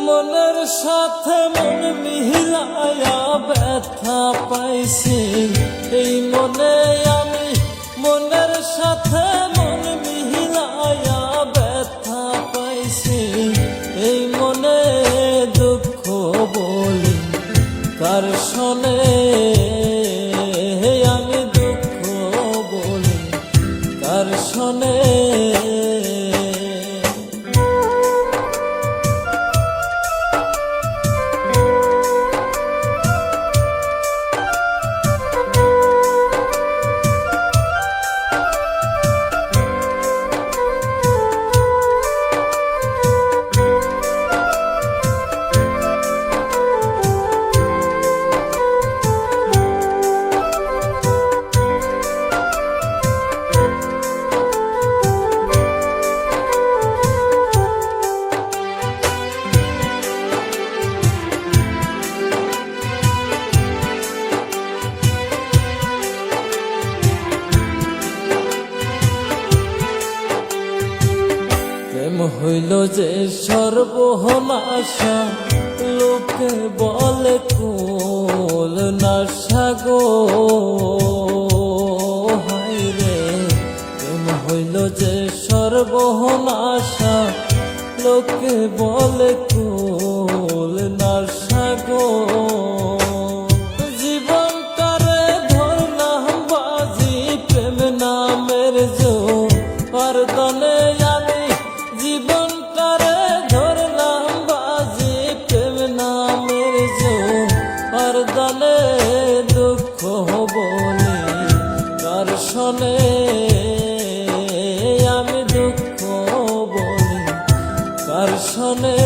মনের সাথে মন মিলায়া ব্যথা পাইছি এই মনে আমি, মনের সাথে মন মিলায়া ব্যথা পাইছি এই মনে, দুঃখ বলি কার শোনে আমি, দুঃখ বলি কার শোনে। প্রেম হইল যে সর্বনাশা, লোকে বলে কুল নাশা গো হায়রে। প্রেম হইল যে সর্বনাশা, লোকে বলে কুল নাশা গো। জীবনটারে ধরলাম বাজি প্রেম নামের জোয়ার দলে আমি, জীবনটারে ধরলাম বাজি প্রেম নামের জোয়ার দলে, দুঃখ বলি কার শোনে আমি, দুঃখ বলি কার শোনে।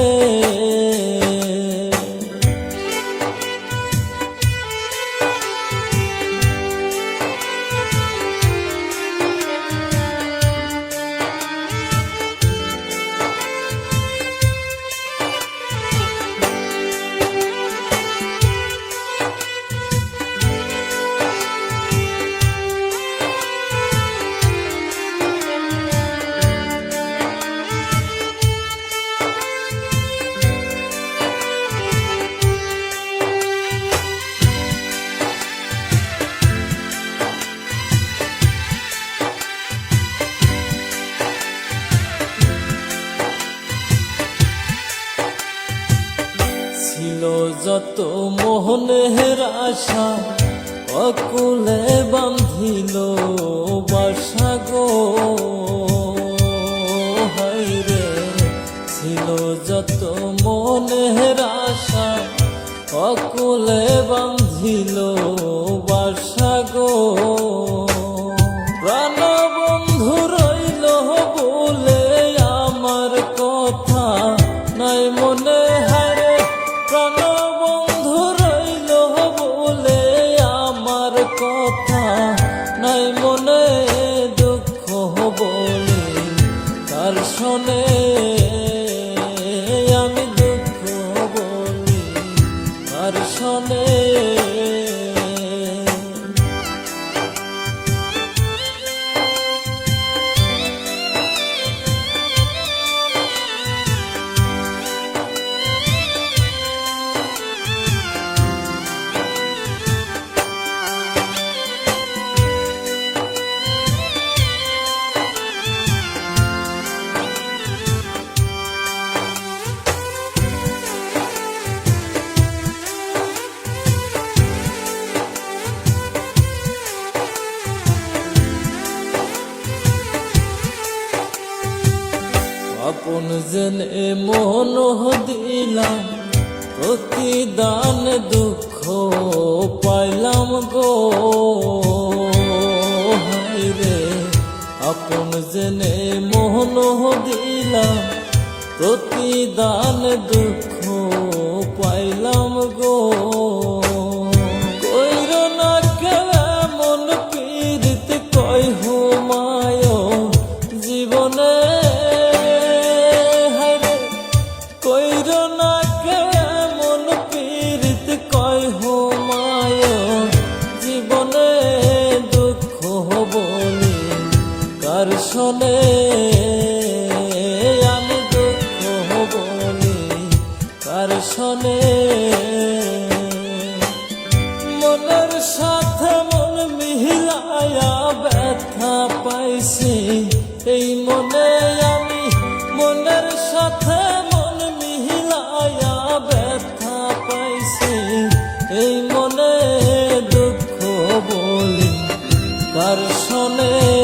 ছিল যত মোহনের আশা, অকুলে বান্ধিল বাসা গো হায়রে। ছিল যত মনের আশা, অকুলে বান্ধিল বাসা গো। প্রাণ বন্ধু রইল বলে আমার কথা নাই মনে হায়রে, প্রাণ বন্ধু রইল বলে আমার কথা নাই মনে, দুঃখ বলি কার শোনে আমি, দুঃখ বলি কার শোনে। আপন জেনে মন দিলাম প্রতিদান, দুঃখ পাইলাম গো হায়রে। আপন জেনে মন দিলাম প্রতিদান, দুঃখ পাইলাম গো। কইর না কেমন পীড়িত কই হুমায় জীবনে, কইর না কেমন পীড়িত কই হুমায় জীবনে, দুঃখ বলি কার শোনে আমি, দুঃখ বলি কার শোনে মনের সাথে মন মিলায়া ব্যথা পাইছি এই মনে আমি মনের সাথে মন মিলায়া ব্যথা পাইছি এই মনে দুঃখ বলি কার শোনে